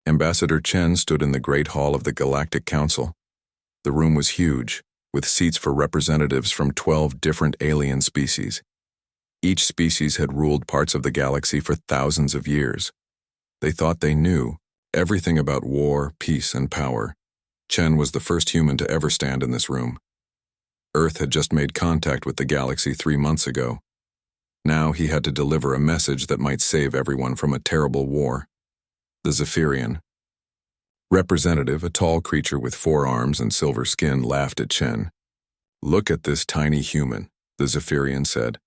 Ambassador Chen stood in the Great Hall of the Galactic Council. The room was huge, with seats for representatives from 12 different alien species. Each species had ruled parts of the galaxy for thousands of years. They thought they knew everything about war, peace, and power. Chen was the first human to ever stand in this room. Earth had just made contact with the galaxy 3 months ago. Now he had to deliver a message that might save everyone from a terrible war. The Zephyrian representative, a tall creature with 4 arms and silver skin, laughed at Chen. "Look at this tiny human," the Zephyrian said.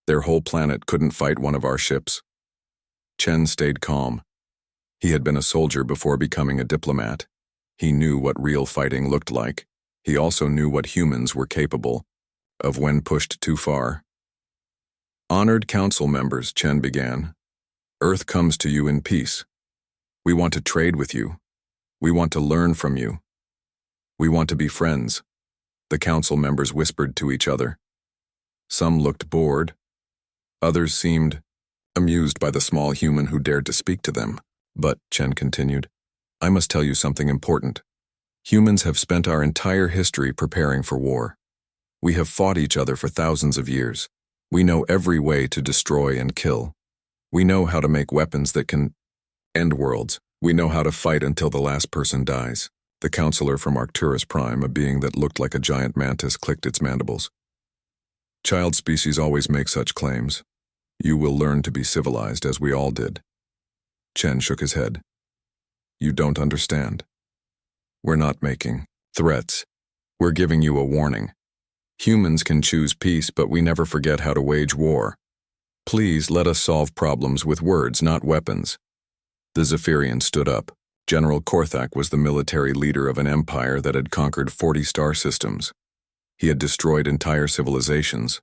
"Their whole planet couldn't fight one of our ships." Chen stayed calm. He had been a soldier before becoming a diplomat. He knew what real fighting looked like. He also knew what humans were capable of when pushed too far. "Honored council members," Chen began, "Earth comes to you in peace. We want to trade with you. We want to learn from you. We want to be friends." The council members whispered to each other. Some looked bored. Others seemed amused by the small human who dared to speak to them. "But," Chen continued, "I must tell you something important. Humans have spent our entire history preparing for war. We have fought each other for thousands of years. We know every way to destroy and kill. We know how to make weapons that can end worlds. We know how to fight until the last person dies." The counselor from Arcturus Prime, a being that looked like a giant mantis, clicked its mandibles. "Child species always make such claims. You will learn to be civilized, as we all did." Chen shook his head. "You don't understand. We're not making threats. We're giving you a warning. Humans can choose peace, but we never forget how to wage war. Please let us solve problems with words, not weapons." The Zephyrian stood up. General Korthak was the military leader of an empire that had conquered 40 star systems. He had destroyed entire civilizations.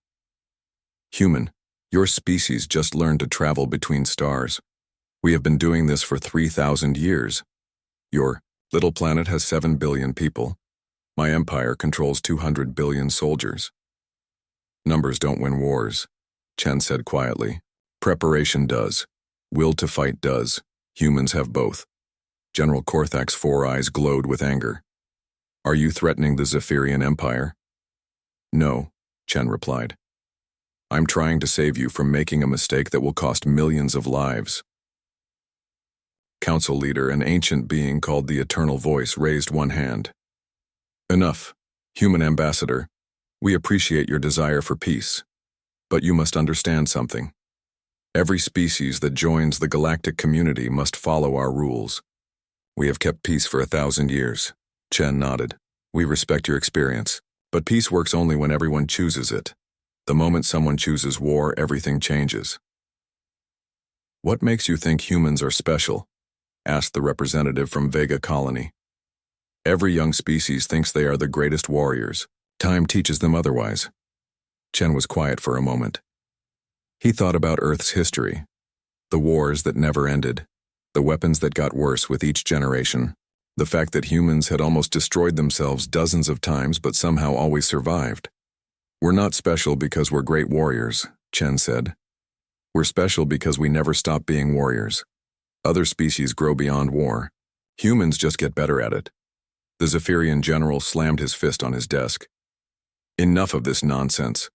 "Human, your species just learned to travel between stars. We have been doing this for 3,000 years. Your little planet has 7 billion people. My empire controls 200 billion soldiers." "Numbers don't win wars," Chen said quietly. "Preparation does. Will to fight does. Humans have both." General Korthak's 4 eyes glowed with anger. "Are you threatening the Zephyrian Empire?" "No," Chen replied. "I'm trying to save you from making a mistake that will cost millions of lives." Council leader, an ancient being called the Eternal Voice, raised one hand. "Enough, human ambassador. We appreciate your desire for peace. But you must understand something. Every species that joins the galactic community must follow our rules. We have kept peace for 1,000 years. Chen nodded. "We respect your experience, but peace works only when everyone chooses it. The moment someone chooses war, everything changes." "What makes you think humans are special?" asked the representative from Vega Colony. "Every young species thinks they are the greatest warriors. Time teaches them otherwise." Chen was quiet for a moment. He thought about Earth's history, the wars that never ended, the weapons that got worse with each generation, the fact that humans had almost destroyed themselves dozens of times but somehow always survived. "We're not special because we're great warriors," Chen said. "We're special because we never stop being warriors. Other species grow beyond war. Humans just get better at it." The Zephyrian general slammed his fist on his desk. "Enough of this nonsense.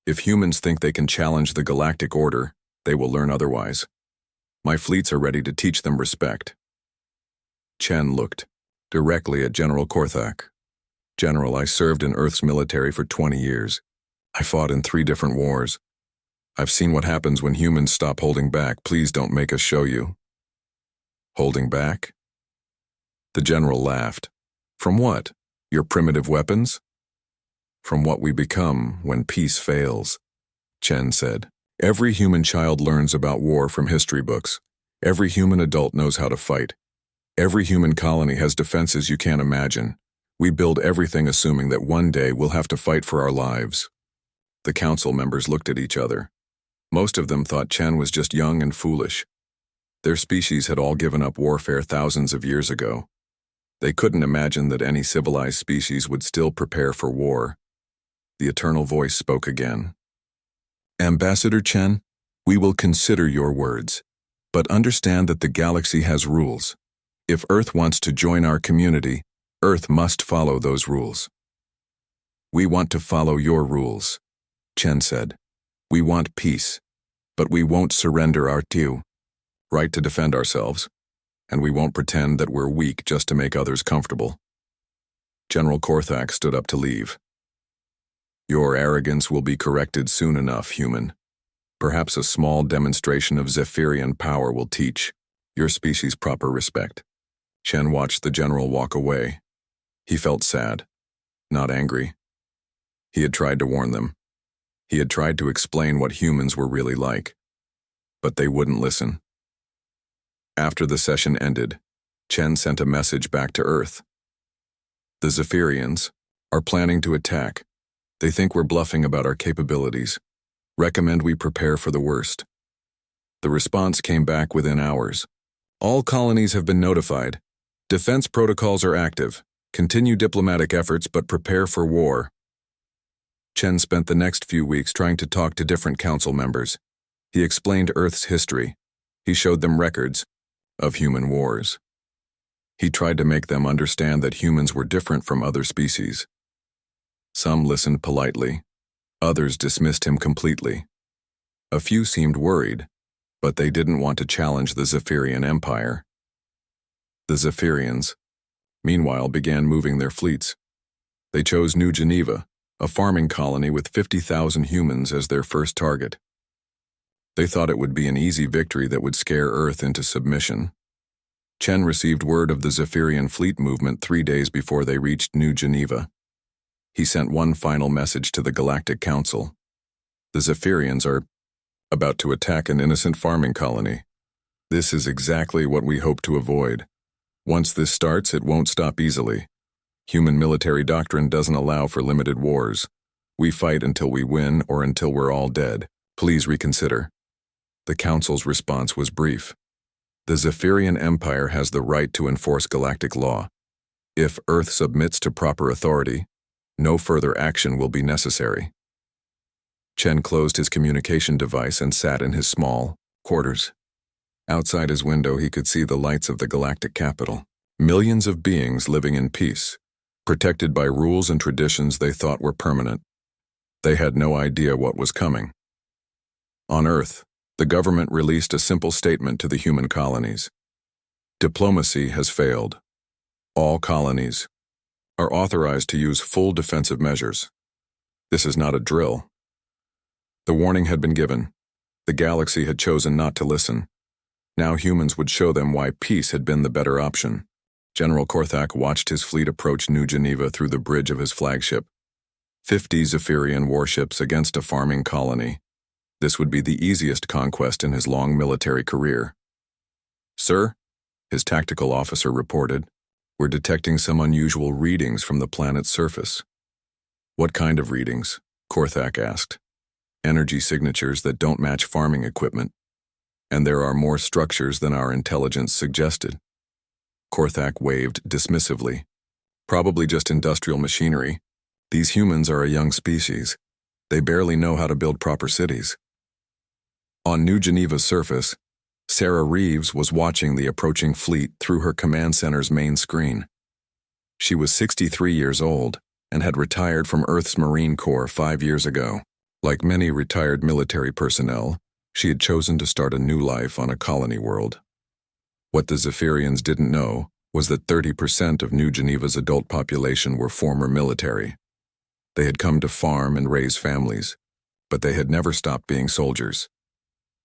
If humans think they can challenge the galactic order, they will learn otherwise. My fleets are ready to teach them respect." Chen looked directly at General Korthak. "General, I served in Earth's military for 20 years. I fought in 3 different wars. I've seen what happens when humans stop holding back. Please don't make us show you." "Holding back?" The general laughed. "From what? Your primitive weapons?" "From what we become when peace fails," Chen said. "Every human child learns about war from history books. Every human adult knows how to fight. Every human colony has defenses you can't imagine. We build everything assuming that one day we'll have to fight for our lives." The council members looked at each other. Most of them thought Chen was just young and foolish. Their species had all given up warfare thousands of years ago. They couldn't imagine that any civilized species would still prepare for war. The Eternal Voice spoke again. "Ambassador Chen, we will consider your words, but understand that the galaxy has rules. If Earth wants to join our community, Earth must follow those rules. We want to follow your rules, Chen said. We want peace, but we won't surrender our right to defend ourselves, and we won't pretend that we're weak just to make others comfortable. General Korthak stood up to leave. Your arrogance will be corrected soon enough, human. Perhaps a small demonstration of Zephyrian power will teach your species proper respect. Chen watched the general walk away. He felt sad, not angry. He had tried to warn them. He had tried to explain what humans were really like, but they wouldn't listen. After the session ended, Chen sent a message back to Earth. The Zephyrians are planning to attack. They think we're bluffing about our capabilities. Recommend we prepare for the worst. The response came back within hours. All colonies have been notified. Defense protocols are active. Continue diplomatic efforts, but prepare for war. Chen spent the next few weeks trying to talk to different council members. He explained Earth's history. He showed them records of human wars. He tried to make them understand that humans were different from other species. Some listened politely. Others dismissed him completely. A few seemed worried, but they didn't want to challenge the Zephyrian Empire. The Zephyrians, meanwhile, began moving their fleets. They chose New Geneva, a farming colony with 50,000 humans as their first target. They thought it would be an easy victory that would scare Earth into submission. Chen received word of the Zephyrian fleet movement 3 days before they reached New Geneva. He sent one final message to the Galactic Council. The Zephyrians are about to attack an innocent farming colony. This is exactly what we hope to avoid. Once this starts, it won't stop easily. Human military doctrine doesn't allow for limited wars. We fight until we win or until we're all dead. Please reconsider. The Council's response was brief. The Zephyrian Empire has the right to enforce galactic law. If Earth submits to proper authority, no further action will be necessary. Chen closed his communication device and sat in his small quarters. Outside his window, he could see the lights of the galactic capital. Millions of beings living in peace, protected by rules and traditions they thought were permanent. They had no idea what was coming. On Earth, the government released a simple statement to the human colonies. Diplomacy has failed. All colonies are authorized to use full defensive measures. This is not a drill. The warning had been given. The galaxy had chosen not to listen. Now humans would show them why peace had been the better option. General Korthak watched his fleet approach New Geneva through the bridge of his flagship. 50 Zephyrian warships against a farming colony. This would be the easiest conquest in his long military career. Sir, his tactical officer reported, we're detecting some unusual readings from the planet's surface. What kind of readings? Korthak asked. Energy signatures that don't match farming equipment. And there are more structures than our intelligence suggested. Korthak waved dismissively. Probably just industrial machinery. These humans are a young species. They barely know how to build proper cities. On New Geneva's surface, Sarah Reeves was watching the approaching fleet through her command center's main screen. She was 63 years old and had retired from Earth's Marine Corps 5 years ago. Like many retired military personnel, she had chosen to start a new life on a colony world. What the Zephyrians didn't know was that 30% of New Geneva's adult population were former military. They had come to farm and raise families, but they had never stopped being soldiers.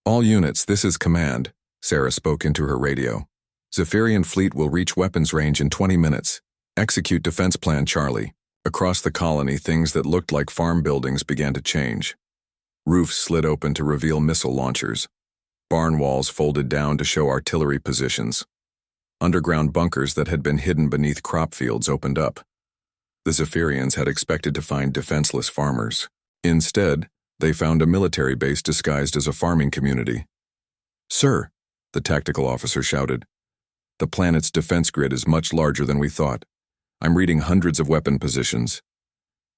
All units, this is command, Sarah spoke into her radio. Zephyrian fleet will reach weapons range in 20 minutes. Execute defense plan, Charlie. Across the colony, things that looked like farm buildings began to change. Roofs slid open to reveal missile launchers. Barn walls folded down to show artillery positions. Underground bunkers that had been hidden beneath crop fields opened up. The Zephyrians had expected to find defenseless farmers. Instead, they found a military base disguised as a farming community. Sir, the tactical officer shouted, the planet's defense grid is much larger than we thought. I'm reading hundreds of weapon positions.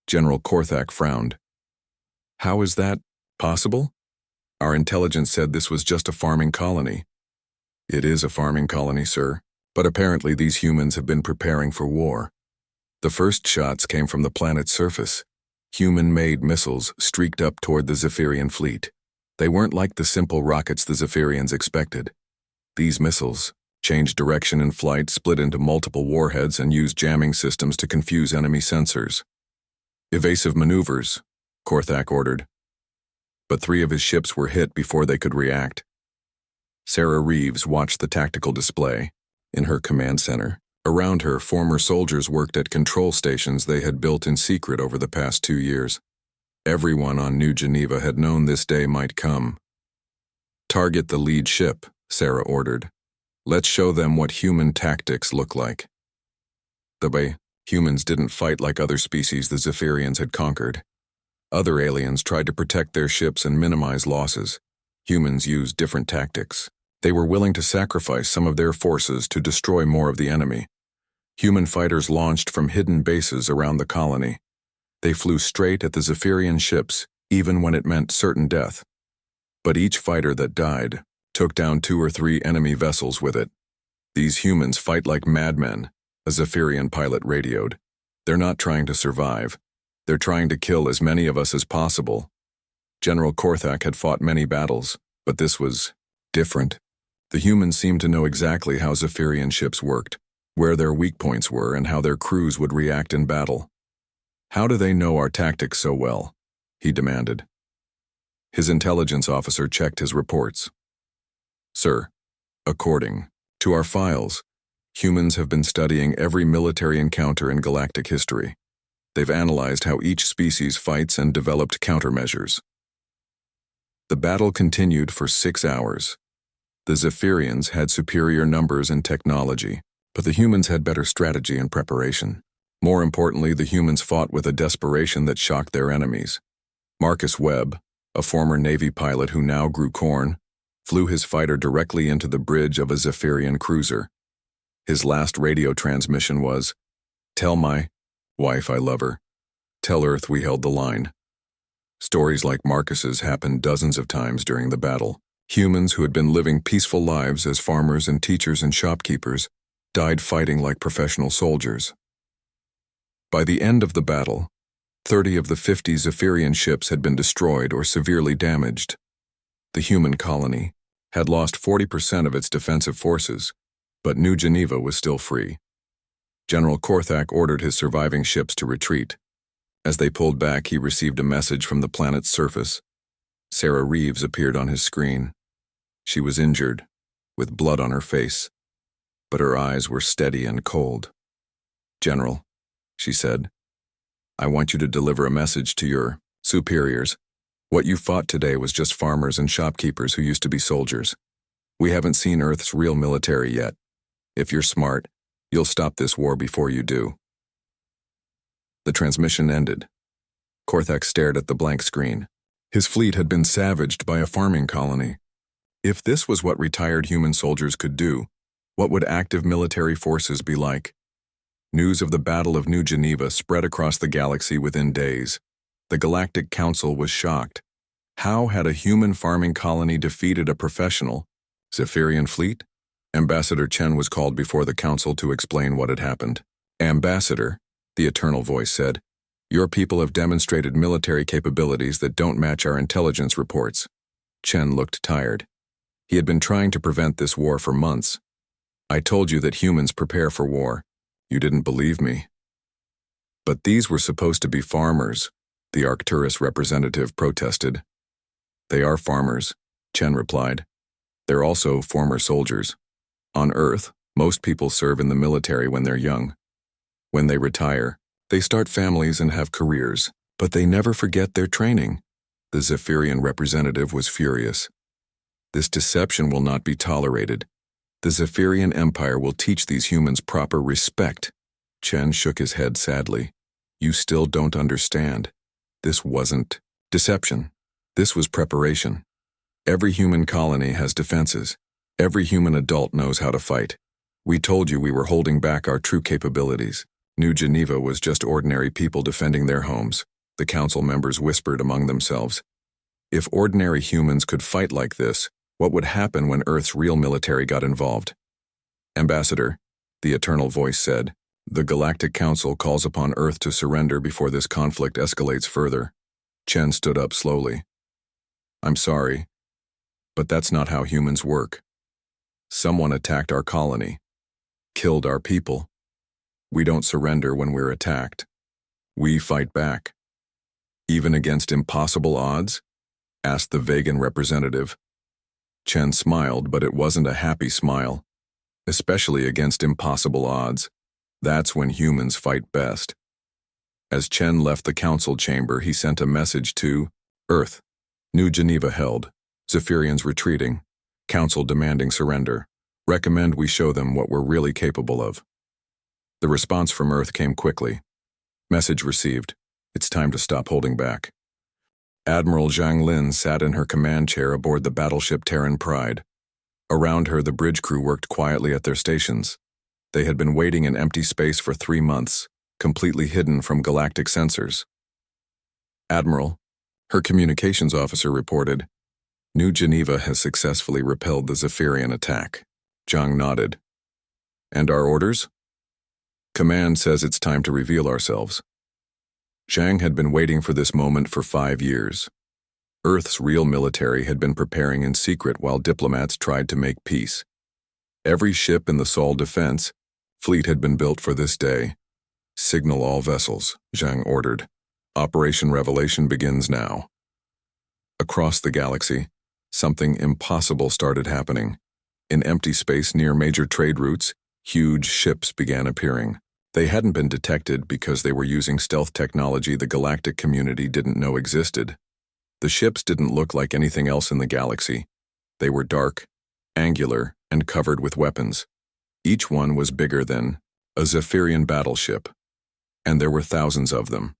General Korthak frowned. How is that possible? Our intelligence said this was just a farming colony. It is a farming colony, sir. But apparently these humans have been preparing for war. The first shots came from the planet's surface. Human-made missiles streaked up toward the Zephyrian fleet. They weren't like the simple rockets the Zephyrians expected. These missiles changed direction in flight, split into multiple warheads, and used jamming systems to confuse enemy sensors. Evasive maneuvers, Korthak ordered. But 3 of his ships were hit before they could react. Sarah Reeves watched the tactical display in her command center. Around her, former soldiers worked at control stations they had built in secret over the past 2 years. Everyone on New Geneva had known this day might come. Target the lead ship, Sarah ordered. Let's show them what human tactics look like. The way humans didn't fight like other species the Zephyrians had conquered. Other aliens tried to protect their ships and minimize losses. Humans used different tactics. They were willing to sacrifice some of their forces to destroy more of the enemy. Human fighters launched from hidden bases around the colony. They flew straight at the Zephyrian ships, even when it meant certain death. But each fighter that died took down 2 or 3 enemy vessels with it. These humans fight like madmen, a Zephyrian pilot radioed. They're not trying to survive. They're trying to kill as many of us as possible. General Korthak had fought many battles, but this was different. The humans seemed to know exactly how Zephyrian ships worked, where their weak points were, and how their crews would react in battle. How do they know our tactics so well? He demanded. His intelligence officer checked his reports. Sir, according to our files, humans have been studying every military encounter in galactic history. They've analyzed how each species fights and developed countermeasures. The battle continued for 6 hours. The Zephyrians had superior numbers and technology, but the humans had better strategy and preparation. More importantly, the humans fought with a desperation that shocked their enemies. Marcus Webb, a former Navy pilot who now grew corn, flew his fighter directly into the bridge of a Zephyrian cruiser. His last radio transmission was, "Tell my wife I love her. Tell Earth we held the line." Stories like Marcus's happened dozens of times during the battle. Humans who had been living peaceful lives as farmers and teachers and shopkeepers died fighting like professional soldiers. By the end of the battle, 30 of the 50 Zephyrian ships had been destroyed or severely damaged. The human colony had lost 40% of its defensive forces, but New Geneva was still free. General Korthak ordered his surviving ships to retreat. As they pulled back, he received a message from the planet's surface. Sarah Reeves appeared on his screen. She was injured, with blood on her face, but her eyes were steady and cold. "General," she said, "I want you to deliver a message to your superiors. What you fought today was just farmers and shopkeepers who used to be soldiers. We haven't seen Earth's real military yet. If you're smart, you'll stop this war before you do." The transmission ended. Korthak stared at the blank screen. His fleet had been savaged by a farming colony. If this was what retired human soldiers could do, what would active military forces be like? News of the Battle of New Geneva spread across the galaxy within days. The Galactic Council was shocked. How had a human farming colony defeated a professional Zephyrian fleet? Ambassador Chen was called before the council to explain what had happened. "Ambassador," the Eternal Voice said, "your people have demonstrated military capabilities that don't match our intelligence reports." Chen looked tired. He had been trying to prevent this war for months. "I told you that humans prepare for war. You didn't believe me." "But these were supposed to be farmers," the Arcturus representative protested. "They are farmers," Chen replied. "They're also former soldiers. On Earth, most people serve in the military when they're young. When they retire, they start families and have careers, but they never forget their training." The Zephyrian representative was furious. "This deception will not be tolerated. The Zephyrian Empire will teach these humans proper respect." Chen shook his head sadly. "You still don't understand. This wasn't deception. This was preparation. Every human colony has defenses. Every human adult knows how to fight. We told you we were holding back our true capabilities. New Geneva was just ordinary people defending their homes," the council members whispered among themselves. "If ordinary humans could fight like this, what would happen when Earth's real military got involved?" "Ambassador," the Eternal Voice said. "The Galactic Council calls upon Earth to surrender before this conflict escalates further." Chen stood up slowly. "I'm sorry, but that's not how humans work. Someone attacked our colony, killed our people. We don't surrender when we're attacked. We fight back." "Even against impossible odds?" asked the Vegan representative. Chen smiled, but it wasn't a happy smile. "Especially against impossible odds. That's when humans fight best." As Chen left the council chamber, he sent a message to Earth. New Geneva held. Zephyrians retreating. Council demanding surrender. Recommend we show them what we're really capable of. The response from Earth came quickly. Message received. It's time to stop holding back. Admiral Zhang Lin sat in her command chair aboard the battleship Terran Pride. Around her, the bridge crew worked quietly at their stations. They had been waiting in empty space for 3 months, completely hidden from galactic sensors. "Admiral," her communications officer reported, "New Geneva has successfully repelled the Zephyrian attack." Zhang nodded. "And our orders?" "Command says it's time to reveal ourselves." Zhang had been waiting for this moment for 5 years. Earth's real military had been preparing in secret while diplomats tried to make peace. Every ship in the Sol defense fleet had been built for this day. "Signal all vessels," Zhang ordered. "Operation Revelation begins now." Across the galaxy, something impossible started happening. In empty space near major trade routes, huge ships began appearing. They hadn't been detected because they were using stealth technology the galactic community didn't know existed. The ships didn't look like anything else in the galaxy. They were dark, angular, and covered with weapons. Each one was bigger than a Zephyrian battleship, and there were thousands of them.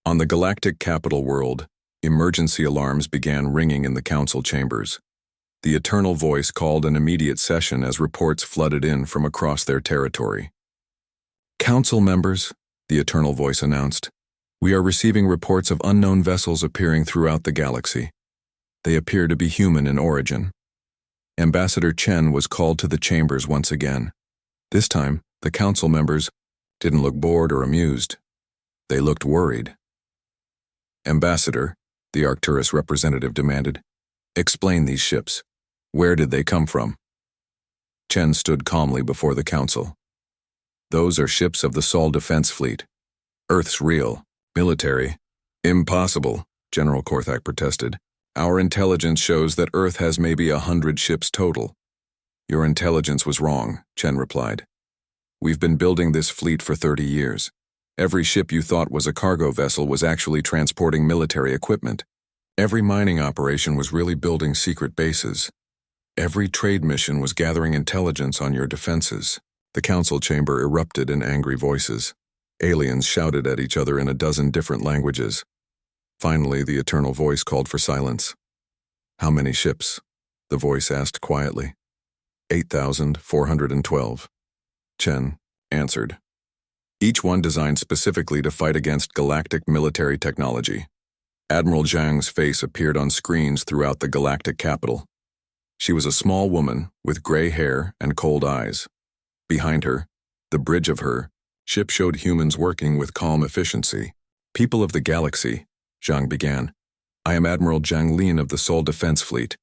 On the galactic capital world, emergency alarms began ringing in the council chambers. The Eternal Voice called an immediate session as reports flooded in from across their territory. "Council members," the Eternal Voice announced, "we are receiving reports of unknown vessels appearing throughout the galaxy. They appear to be human in origin." Ambassador Chen was called to the chambers once again. This time, the council members didn't look bored or amused. They looked worried. "Ambassador," the Arcturus representative demanded, "explain these ships. Where did they come from?" Chen stood calmly before the council. "Those are ships of the Sol Defense Fleet. Earth's real military." "Impossible," General Korthak protested. "Our intelligence shows that Earth has maybe 100 ships total." "Your intelligence was wrong," Chen replied. "We've been building this fleet for 30 years. Every ship you thought was a cargo vessel was actually transporting military equipment. Every mining operation was really building secret bases. Every trade mission was gathering intelligence on your defenses." The council chamber erupted in angry voices. Aliens shouted at each other in a dozen different languages. Finally, the Eternal Voice called for silence. "How many ships?" the voice asked quietly. 8,412. Chen answered. "Each one designed specifically to fight against galactic military technology." Admiral Zhang's face appeared on screens throughout the galactic capital. She was a small woman with gray hair and cold eyes. Behind her, the bridge of her ship showed humans working with calm efficiency. "People of the galaxy," Zhang began. "I am Admiral Zhang Lin of the Sol Defense Fleet.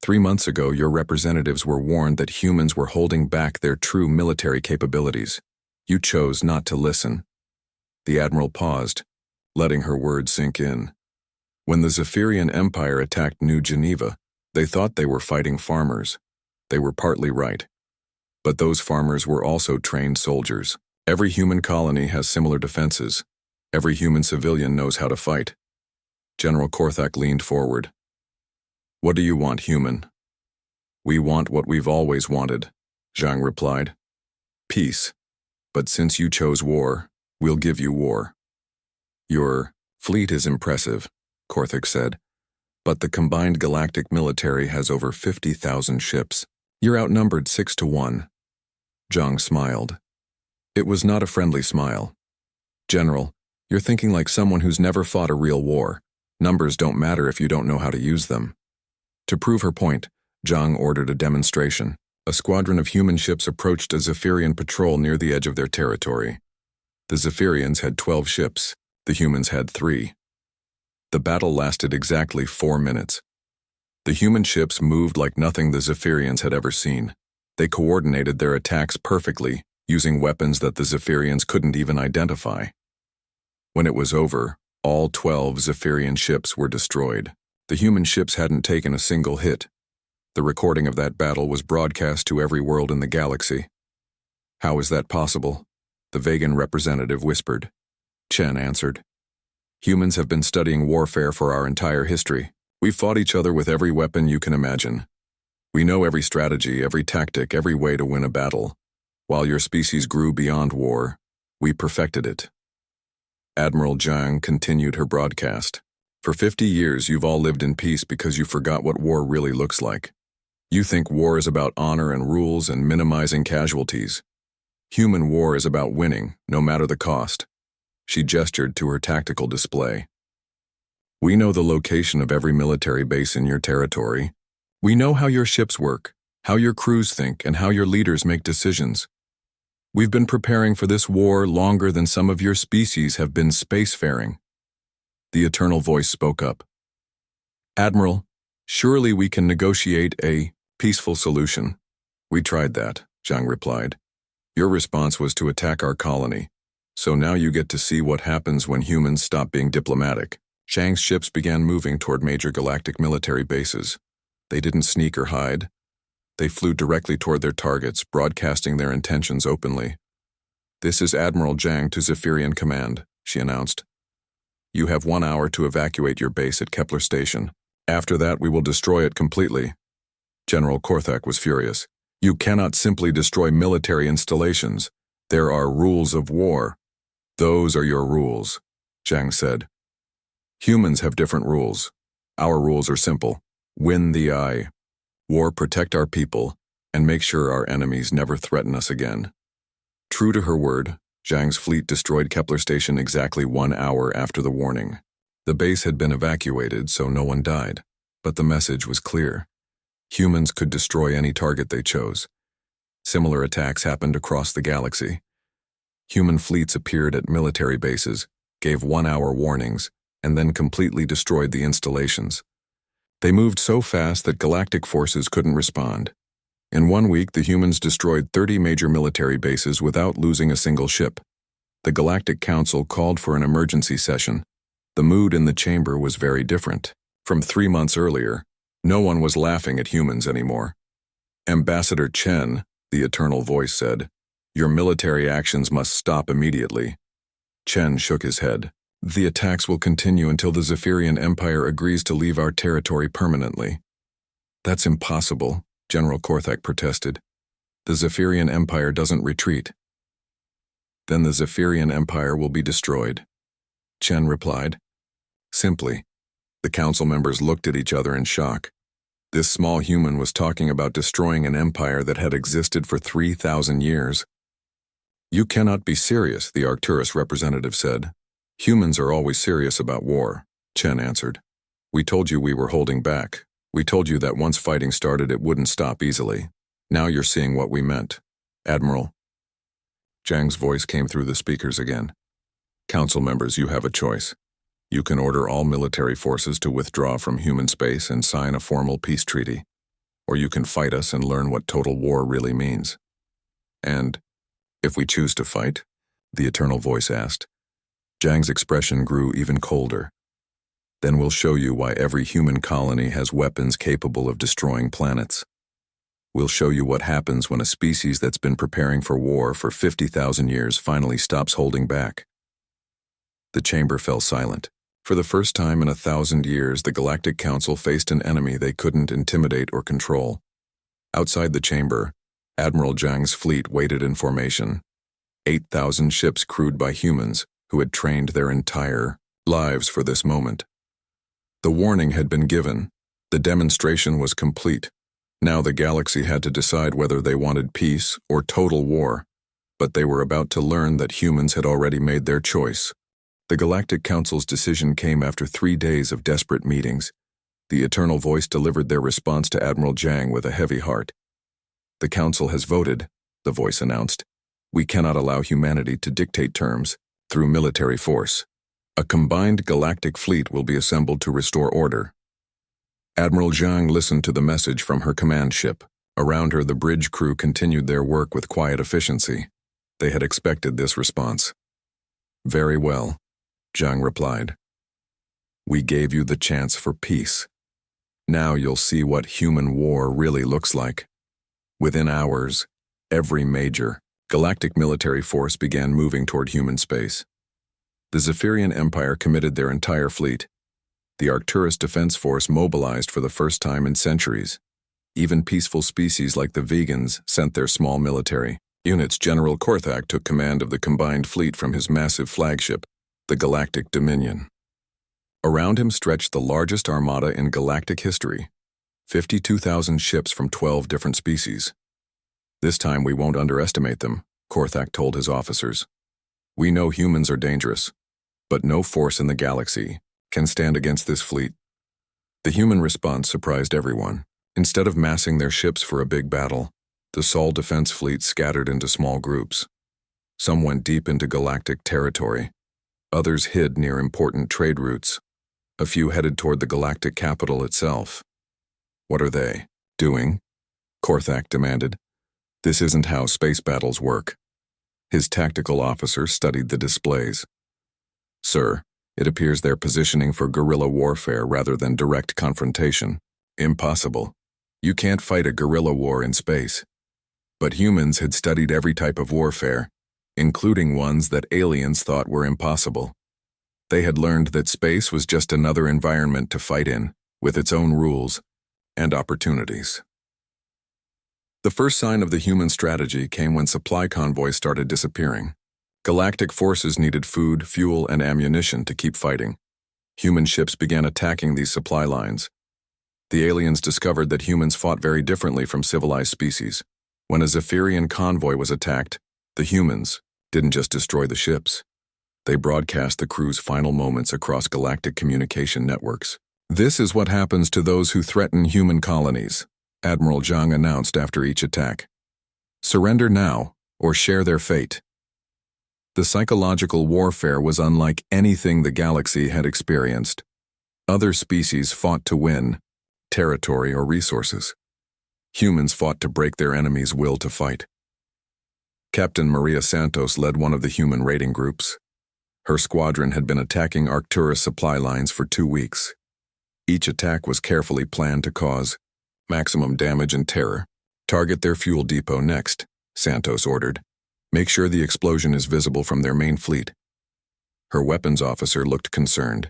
3 months ago, your representatives were warned that humans were holding back their true military capabilities. You chose not to listen." The Admiral paused, letting her words sink in. When the Zephyrian Empire attacked New Geneva, they thought they were fighting farmers. They were partly right. But those farmers were also trained soldiers. Every human colony has similar defenses. Every human civilian knows how to fight. General Korthak leaned forward. "What do you want, human?" "We want what we've always wanted," Zhang replied. "Peace. But since you chose war, we'll give you war." "Your fleet is impressive," Korthak said, "but the combined galactic military has over 50,000 ships. You're outnumbered 6 to 1. Zhang smiled. It was not a friendly smile. "General, you're thinking like someone who's never fought a real war. Numbers don't matter if you don't know how to use them." To prove her point, Zhang ordered a demonstration. A squadron of human ships approached a Zephyrian patrol near the edge of their territory. The Zephyrians had 12 ships, the humans had 3. The battle lasted exactly 4 minutes. The human ships moved like nothing the Zephyrians had ever seen. They coordinated their attacks perfectly, using weapons that the Zephyrians couldn't even identify. When it was over, all 12 Zephyrian ships were destroyed. The human ships hadn't taken a single hit. The recording of that battle was broadcast to every world in the galaxy. "How is that possible?" the Vegan representative whispered. Chen answered. "Humans have been studying warfare for our entire history. We've fought each other with every weapon you can imagine. We know every strategy, every tactic, every way to win a battle. While your species grew beyond war, we perfected it." Admiral Zhang continued her broadcast. "For 50 years, you've all lived in peace because you forgot what war really looks like. You think war is about honor and rules and minimizing casualties. Human war is about winning, no matter the cost." She gestured to her tactical display. "We know the location of every military base in your territory. We know how your ships work, how your crews think, and how your leaders make decisions. We've been preparing for this war longer than some of your species have been spacefaring." The Eternal Voice spoke up. "Admiral, surely we can negotiate a peaceful solution." "We tried that," Zhang replied. "Your response was to attack our colony. So now you get to see what happens when humans stop being diplomatic." Zhang's ships began moving toward major galactic military bases. They didn't sneak or hide. They flew directly toward their targets, broadcasting their intentions openly. "This is Admiral Zhang to Zephyrian Command," she announced. "You have 1 hour to evacuate your base at Kepler Station. After that, we will destroy it completely." General Korthak was furious. "You cannot simply destroy military installations. There are rules of war." "Those are your rules," Zhang said. "Humans have different rules. Our rules are simple. Win the eye. War, protect our people, and make sure our enemies never threaten us again." True to her word, Zhang's fleet destroyed Kepler Station exactly 1 hour after the warning. The base had been evacuated, so no one died, but the message was clear. Humans could destroy any target they chose. Similar attacks happened across the galaxy. Human fleets appeared at military bases, gave 1-hour warnings, and then completely destroyed the installations. They moved so fast that galactic forces couldn't respond. In 1 week, the humans destroyed 30 major military bases without losing a single ship. The Galactic Council called for an emergency session. The mood in the chamber was very different. From 3 months earlier, no one was laughing at humans anymore. "Ambassador Chen," the Eternal Voice said, "your military actions must stop immediately." Chen shook his head. "The attacks will continue until the Zephyrian Empire agrees to leave our territory permanently." "That's impossible," General Korthak protested. "The Zephyrian Empire doesn't retreat." "Then the Zephyrian Empire will be destroyed," Chen replied. Simply. The council members looked at each other in shock. This small human was talking about destroying an empire that had existed for 3,000 years. "You cannot be serious," the Arcturus representative said. "Humans are always serious about war," Chen answered. "We told you we were holding back. We told you that once fighting started it wouldn't stop easily. Now you're seeing what we meant. Admiral." Zhang's voice came through the speakers again. "Council members, you have a choice. You can order all military forces to withdraw from human space and sign a formal peace treaty. Or you can fight us and learn what total war really means." "And if we choose to fight?" the Eternal Voice asked. Zhang's expression grew even colder. "Then we'll show you why every human colony has weapons capable of destroying planets. We'll show you what happens when a species that's been preparing for war for 50,000 years finally stops holding back." The chamber fell silent. For the first time in 1,000 years, the Galactic Council faced an enemy they couldn't intimidate or control. Outside the chamber, Admiral Zhang's fleet waited in formation. 8,000 ships crewed by humans who had trained their entire lives for this moment. The warning had been given. The demonstration was complete. Now the galaxy had to decide whether they wanted peace or total war. But they were about to learn that humans had already made their choice. The Galactic Council's decision came after 3 days of desperate meetings. The Eternal Voice delivered their response to Admiral Zhang with a heavy heart. The Council has voted, the voice announced. We cannot allow humanity to dictate terms through military force. A combined galactic fleet will be assembled to restore order. Admiral Zhang listened to the message from her command ship. Around her, the bridge crew continued their work with quiet efficiency. They had expected this response. Very well, Zhang replied. We gave you the chance for peace. Now you'll see what human war really looks like. Within hours, every major galactic military force began moving toward human space. The Zephyrian Empire committed their entire fleet. The Arcturus Defense Force mobilized for the first time in centuries. Even peaceful species like the vegans sent their small military units. General Korthak took command of the combined fleet from his massive flagship, the Galactic Dominion. Around him stretched the largest armada in galactic history, 52,000 ships from 12 different species. This time we won't underestimate them, Korthak told his officers. We know humans are dangerous, but no force in the galaxy can stand against this fleet. The human response surprised everyone. Instead of massing their ships for a big battle, the Sol defense fleet scattered into small groups. Some went deep into galactic territory. Others hid near important trade routes. A few headed toward the galactic capital itself. What are they doing? Korthak demanded. This isn't how space battles work. His tactical officer studied the displays. Sir, it appears they're positioning for guerrilla warfare rather than direct confrontation. Impossible. You can't fight a guerrilla war in space. But humans had studied every type of warfare, including ones that aliens thought were impossible. They had learned that space was just another environment to fight in, with its own rules and opportunities. The first sign of the human strategy came when supply convoys started disappearing. Galactic forces needed food, fuel, and ammunition to keep fighting. Human ships began attacking these supply lines. The aliens discovered that humans fought very differently from civilized species. When a Zephyrian convoy was attacked, the humans didn't just destroy the ships. They broadcast the crew's final moments across galactic communication networks. This is what happens to those who threaten human colonies, Admiral Zhang announced after each attack. Surrender now, or share their fate. The psychological warfare was unlike anything the galaxy had experienced. Other species fought to win territory or resources. Humans fought to break their enemies' will to fight. Captain Maria Santos led one of the human raiding groups. Her squadron had been attacking Arcturus supply lines for 2 weeks. Each attack was carefully planned to cause maximum damage and terror. Target their fuel depot next, Santos ordered. Make sure the explosion is visible from their main fleet. Her weapons officer looked concerned.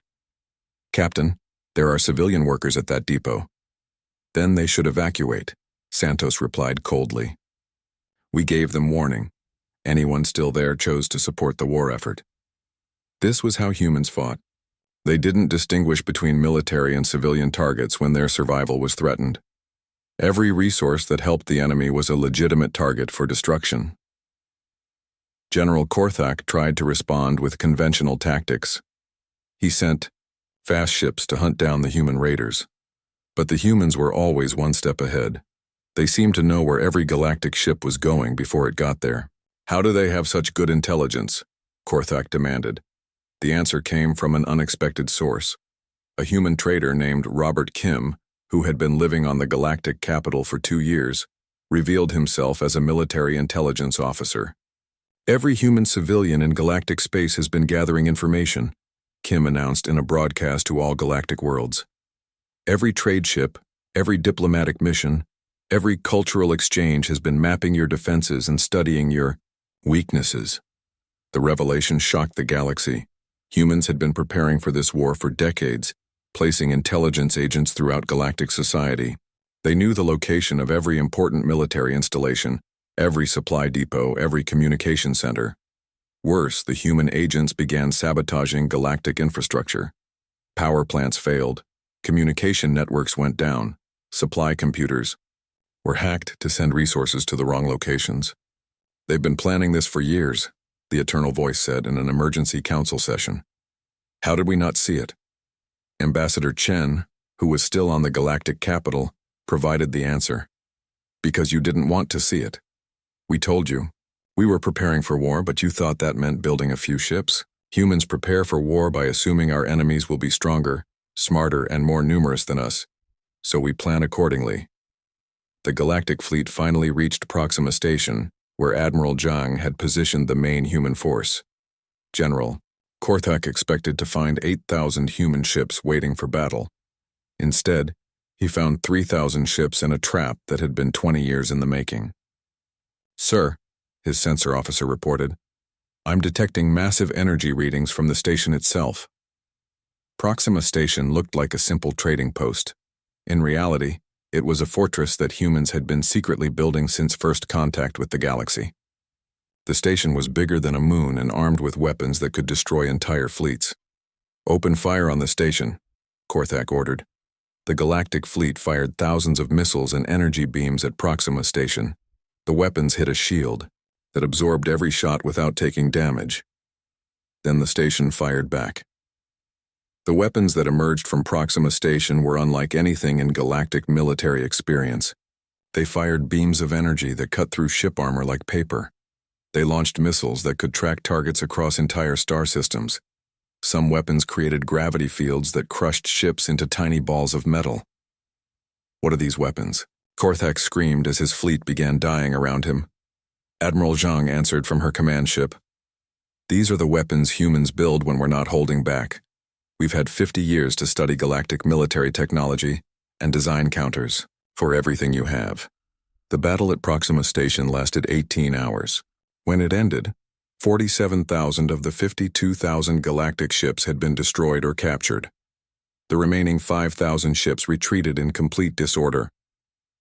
Captain, there are civilian workers at that depot. Then they should evacuate, Santos replied coldly. We gave them warning. Anyone still there chose to support the war effort. This was how humans fought. They didn't distinguish between military and civilian targets when their survival was threatened. Every resource that helped the enemy was a legitimate target for destruction. General Korthak tried to respond with conventional tactics. He sent fast ships to hunt down the human raiders. But the humans were always one step ahead. They seemed to know where every galactic ship was going before it got there. How do they have such good intelligence? Korthak demanded. The answer came from an unexpected source. A human trader named Robert Kim, who had been living on the galactic capital for 2 years, revealed himself as a military intelligence officer. Every human civilian in galactic space has been gathering information, Kim announced in a broadcast to all galactic worlds. Every trade ship, every diplomatic mission, every cultural exchange has been mapping your defenses and studying your weaknesses. The revelation shocked the galaxy. Humans had been preparing for this war for decades, placing intelligence agents throughout galactic society. They knew the location of every important military installation, every supply depot, every communication center. Worse, the human agents began sabotaging galactic infrastructure. Power plants failed, communication networks went down, supply computers were hacked to send resources to the wrong locations. They've been planning this for years, the Eternal Voice said in an emergency council session. How did we not see it? Ambassador Chen, who was still on the galactic capital, provided the answer. Because you didn't want to see it. We told you. We were preparing for war, but you thought that meant building a few ships. Humans prepare for war by assuming our enemies will be stronger, smarter, and more numerous than us. So we plan accordingly. The Galactic Fleet finally reached Proxima Station, where Admiral Zhang had positioned the main human force. General, Korthak expected to find 8,000 human ships waiting for battle. Instead, he found 3,000 ships in a trap that had been 20 years in the making. Sir, his sensor officer reported, I'm detecting massive energy readings from the station itself. Proxima Station looked like a simple trading post. In reality, it was a fortress that humans had been secretly building since first contact with the galaxy. The station was bigger than a moon and armed with weapons that could destroy entire fleets. Open fire on the station, Korthak ordered. The Galactic Fleet fired thousands of missiles and energy beams at Proxima Station. The weapons hit a shield that absorbed every shot without taking damage. Then the station fired back. The weapons that emerged from Proxima Station were unlike anything in galactic military experience. They fired beams of energy that cut through ship armor like paper. They launched missiles that could track targets across entire star systems. Some weapons created gravity fields that crushed ships into tiny balls of metal. What are these weapons? Korthak screamed as his fleet began dying around him. Admiral Zhang answered from her command ship. These are the weapons humans build when we're not holding back. We've had 50 years to study galactic military technology and design counters for everything you have. The battle at Proxima Station lasted 18 hours. When it ended, 47,000 of the 52,000 galactic ships had been destroyed or captured. The remaining 5,000 ships retreated in complete disorder.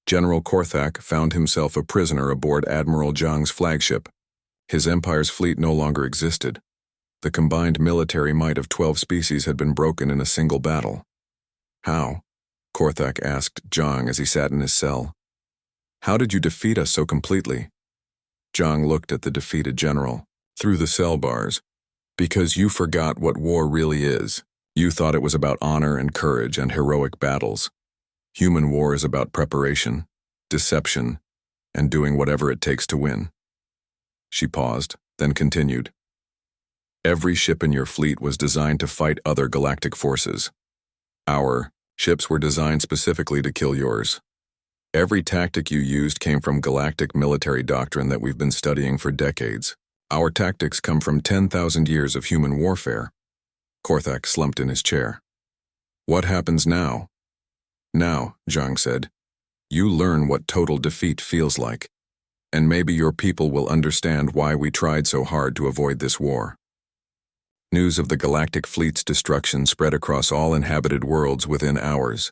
General Korthak found himself a prisoner aboard Admiral Zhang's flagship. His empire's fleet no longer existed. The combined military might of 12 species had been broken in a single battle. How? Korthak asked Zhang as he sat in his cell. How did you defeat us so completely? Zhang looked at the defeated general through the cell bars. Because you forgot what war really is. You thought it was about honor and courage and heroic battles. Human war is about preparation, deception, and doing whatever it takes to win. She paused, then continued. Every ship in your fleet was designed to fight other galactic forces. Our ships were designed specifically to kill yours. Every tactic you used came from galactic military doctrine that we've been studying for decades. Our tactics come from 10,000 years of human warfare. Korthak slumped in his chair. What happens now? Now, Zhang said, you learn what total defeat feels like. And maybe your people will understand why we tried so hard to avoid this war. News of the Galactic Fleet's destruction spread across all inhabited worlds within hours.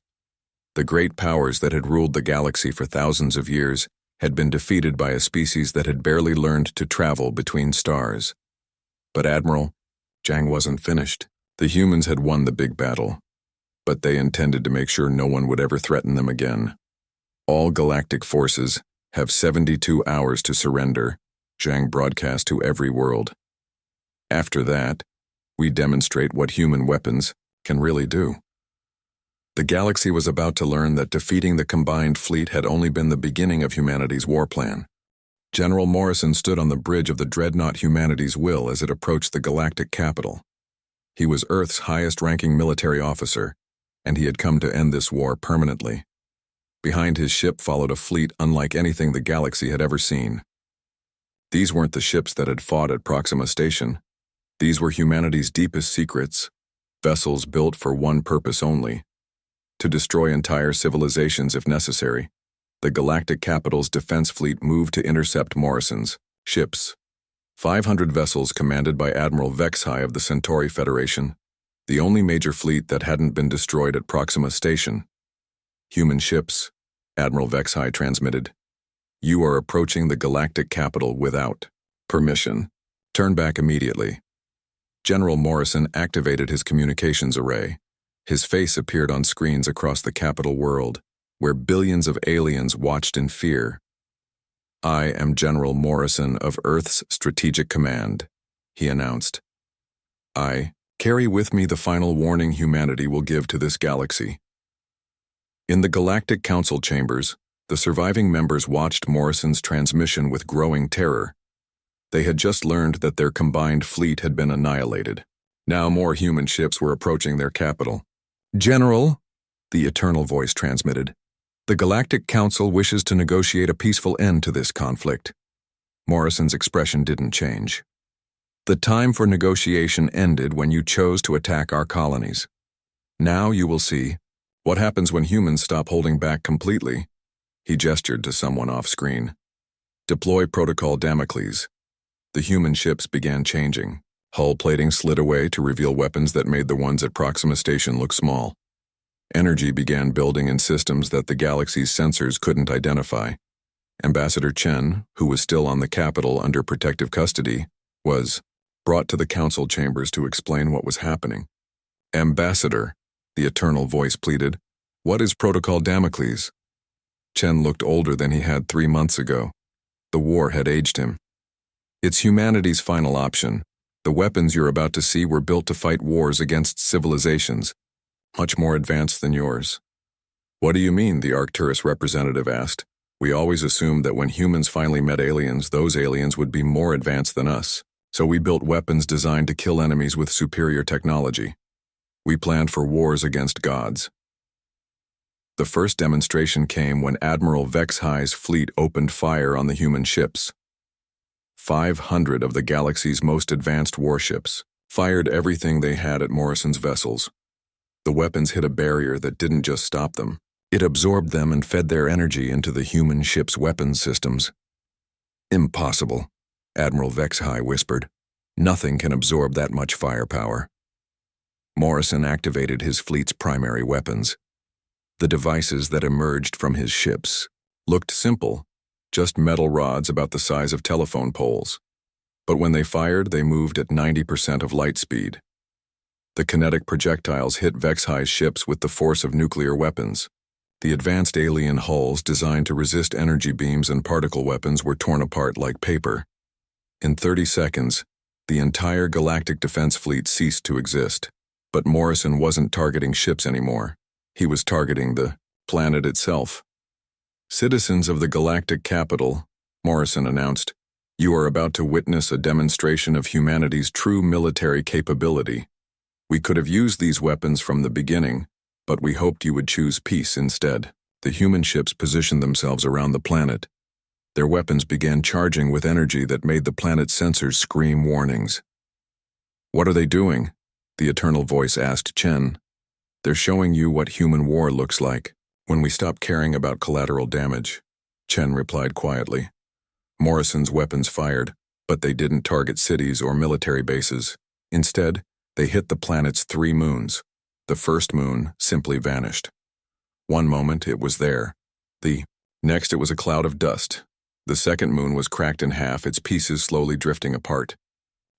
The great powers that had ruled the galaxy for thousands of years had been defeated by a species that had barely learned to travel between stars. But Admiral, Zhang wasn't finished. The humans had won the big battle, but they intended to make sure no one would ever threaten them again. All galactic forces have 72 hours to surrender, Zhang broadcast to every world. After that, we demonstrate what human weapons can really do. The galaxy was about to learn that defeating the combined fleet had only been the beginning of humanity's war plan. General Morrison stood on the bridge of the dreadnought Humanity's Will as it approached the galactic capital. He was Earth's highest-ranking military officer, and he had come to end this war permanently. Behind his ship followed a fleet unlike anything the galaxy had ever seen. These weren't the ships that had fought at Proxima Station. These were humanity's deepest secrets, vessels built for one purpose only: to destroy entire civilizations if necessary. The galactic capital's defense fleet moved to intercept Morrison's ships. 500 vessels commanded by Admiral Vexhai of the Centauri Federation, the only major fleet that hadn't been destroyed at Proxima Station. Human ships, Admiral Vexhai transmitted. You are approaching the galactic capital without permission. Turn back immediately. General Morrison activated his communications array. His face appeared on screens across the capital world, where billions of aliens watched in fear. I am General Morrison of Earth's Strategic Command, he announced. I carry with me the final warning humanity will give to this galaxy. In the Galactic Council chambers, The surviving members watched Morrison's transmission with growing terror. They had just learned that their combined fleet had been annihilated. Now more human ships were approaching their capital. "General," the Eternal Voice transmitted, "the Galactic Council wishes to negotiate a peaceful end to this conflict." Morrison's expression didn't change. "The time for negotiation ended when you chose to attack our colonies. Now you will see what happens when humans stop holding back completely." He gestured to someone off-screen. "Deploy Protocol Damocles." The human ships began changing. Hull plating slid away to reveal weapons that made the ones at Proxima Station look small. Energy began building in systems that the galaxy's sensors couldn't identify. Ambassador Chen, who was still on the capital under protective custody, was brought to the council chambers to explain what was happening. "Ambassador," the Eternal Voice pleaded, "what is Protocol Damocles?" Chen looked older than he had 3 months ago. The war had aged him. "It's humanity's final option. The weapons you're about to see were built to fight wars against civilizations, much more advanced than yours." "What do you mean?" the Arcturus representative asked. "We always assumed that when humans finally met aliens, those aliens would be more advanced than us. So we built weapons designed to kill enemies with superior technology. We planned for wars against gods." The first demonstration came when Admiral Vexhi's fleet opened fire on the human ships. 500 of the galaxy's most advanced warships fired everything they had at Morrison's vessels. The weapons hit a barrier that didn't just stop them. It absorbed them and fed their energy into the human ship's weapons systems. "Impossible," Admiral Vexhi whispered. "Nothing can absorb that much firepower." Morrison activated his fleet's primary weapons. The devices that emerged from his ships looked simple, just metal rods about the size of telephone poles. But when they fired, they moved at 90% of light speed. The kinetic projectiles hit Vexhi's ships with the force of nuclear weapons. The advanced alien hulls designed to resist energy beams and particle weapons were torn apart like paper. In 30 seconds, the entire galactic defense fleet ceased to exist. But Morrison wasn't targeting ships anymore. He was targeting the planet itself. "Citizens of the galactic capital," Morrison announced, "you are about to witness a demonstration of humanity's true military capability. We could have used these weapons from the beginning, but we hoped you would choose peace instead." The human ships positioned themselves around the planet. Their weapons began charging with energy that made the planet's sensors scream warnings. "What are they doing?" the Eternal Voice asked Chen. "They're showing you what human war looks like when we stop caring about collateral damage," Chen replied quietly. Morrison's weapons fired, but they didn't target cities or military bases. Instead, they hit the planet's 3 moons. The first moon simply vanished. One moment it was there. The next it was a cloud of dust. The second moon was cracked in half, its pieces slowly drifting apart.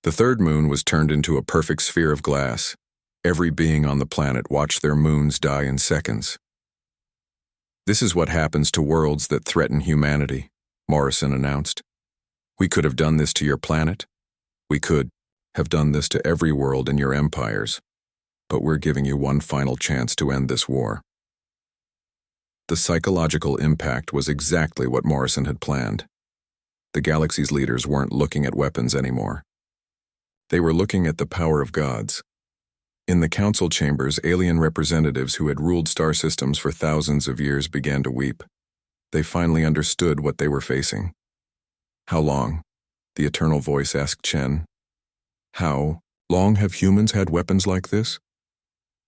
The third moon was turned into a perfect sphere of glass. Every being on the planet watched their moons die in seconds. "This is what happens to worlds that threaten humanity," Morrison announced. "We could have done this to your planet. We could have done this to every world in your empires. But we're giving you one final chance to end this war." The psychological impact was exactly what Morrison had planned. The galaxy's leaders weren't looking at weapons anymore. They were looking at the power of gods. In the council chambers, alien representatives who had ruled star systems for thousands of years began to weep. They finally understood what they were facing. "How long?" the Eternal Voice asked Chen. "How long have humans had weapons like this?"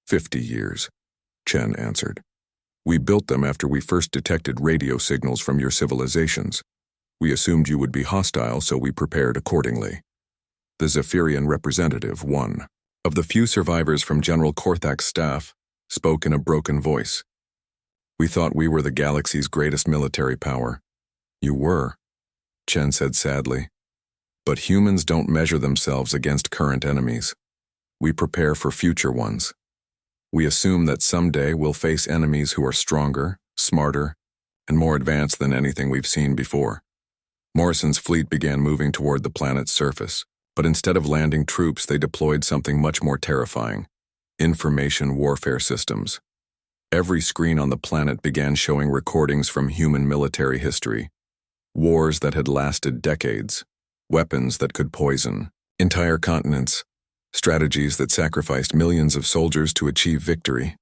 50 years, Chen answered. "We built them after we first detected radio signals from your civilizations. We assumed you would be hostile, so we prepared accordingly." The Zephyrian representative, one of the few survivors from General Korthak's staff, spoke in a broken voice. "We thought we were the galaxy's greatest military power." "You were," Chen said sadly. "But humans don't measure themselves against current enemies. We prepare for future ones. We assume that someday we'll face enemies who are stronger, smarter, and more advanced than anything we've seen before." Morrison's fleet began moving toward the planet's surface. But instead of landing troops, they deployed something much more terrifying: information warfare systems. Every screen on the planet began showing recordings from human military history. Wars that had lasted decades, weapons that could poison entire continents, strategies that sacrificed millions of soldiers to achieve victory.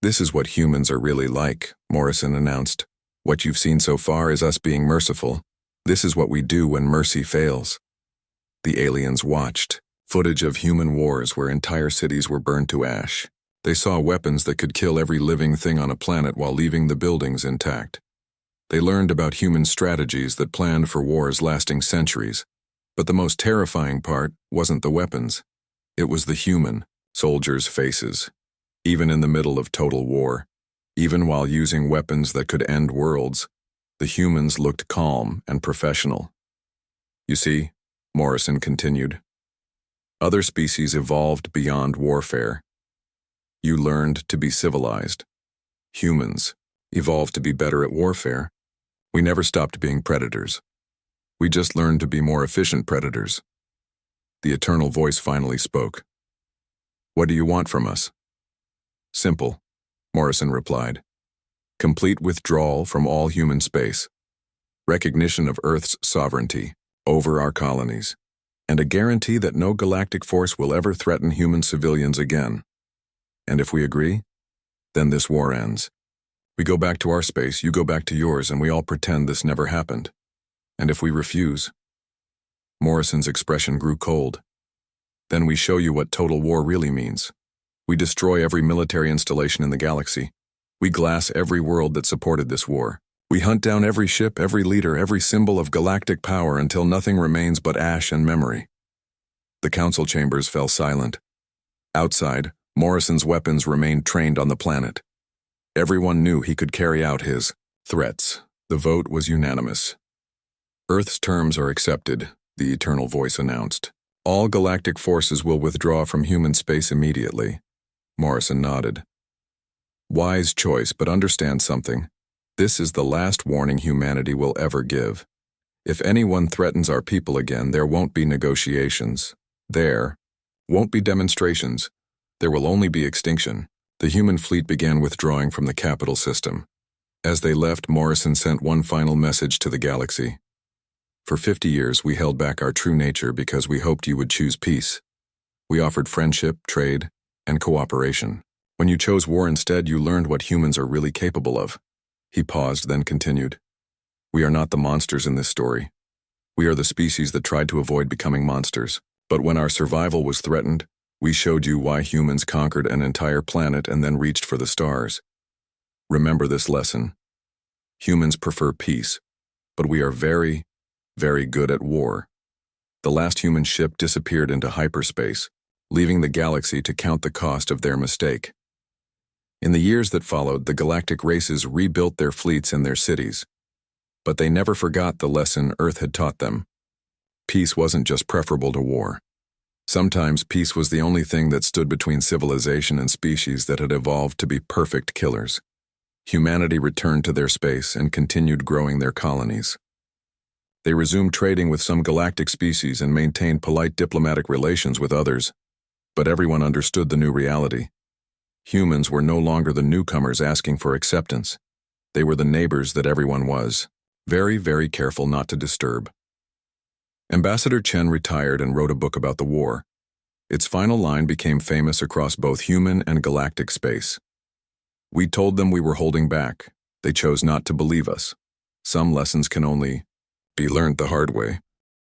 "This is what humans are really like," Morrison announced. "What you've seen so far is us being merciful. This is what we do when mercy fails." The aliens watched. Footage of human wars where entire cities were burned to ash. They saw weapons that could kill every living thing on a planet while leaving the buildings intact. They learned about human strategies that planned for wars lasting centuries. But the most terrifying part wasn't the weapons. It was the human, soldiers' faces. Even in the middle of total war, even while using weapons that could end worlds, the humans looked calm and professional. "You see," Morrison continued, "other species evolved beyond warfare. You learned to be civilized. Humans evolved to be better at warfare. We never stopped being predators. We just learned to be more efficient predators." The eternal voice finally spoke. "What do you want from us?" "Simple," Morrison replied. "Complete withdrawal from all human space, recognition of Earth's sovereignty over our colonies, and a guarantee that no galactic force will ever threaten human civilians again. And if we agree, then this war ends. We go back to our space, you go back to yours, and we all pretend this never happened. And if we refuse..." Morrison's expression grew cold. "Then we show you what total war really means. We destroy every military installation in the galaxy. We glass every world that supported this war. We hunt down every ship, every leader, every symbol of galactic power until nothing remains but ash and memory." The council chambers fell silent. Outside, Morrison's weapons remained trained on the planet. Everyone knew he could carry out his threats. The vote was unanimous. "Earth's terms are accepted," the eternal voice announced. "All galactic forces will withdraw from human space immediately." Morrison nodded. "Wise choice, but understand something. This is the last warning humanity will ever give. If anyone threatens our people again, there won't be negotiations. There won't be demonstrations. There will only be extinction." The human fleet began withdrawing from the capital system. As they left, Morrison sent one final message to the galaxy. "For 50 years, we held back our true nature because we hoped you would choose peace. We offered friendship, trade, and cooperation. When you chose war instead, you learned what humans are really capable of." He paused, then continued. "We are not the monsters in this story. We are the species that tried to avoid becoming monsters. But when our survival was threatened, we showed you why humans conquered an entire planet and then reached for the stars. Remember this lesson. Humans prefer peace, but we are very, very good at war." The last human ship disappeared into hyperspace, leaving the galaxy to count the cost of their mistake. In the years that followed, the galactic races rebuilt their fleets and their cities. But they never forgot the lesson Earth had taught them. Peace wasn't just preferable to war. Sometimes peace was the only thing that stood between civilization and species that had evolved to be perfect killers. Humanity returned to their space and continued growing their colonies. They resumed trading with some galactic species and maintained polite diplomatic relations with others. But everyone understood the new reality. Humans were no longer the newcomers asking for acceptance. They were the neighbors that everyone was, very, very careful not to disturb. Ambassador Chen retired and wrote a book about the war. Its final line became famous across both human and galactic space. "We told them we were holding back. They chose not to believe us. Some lessons can only be learned the hard way."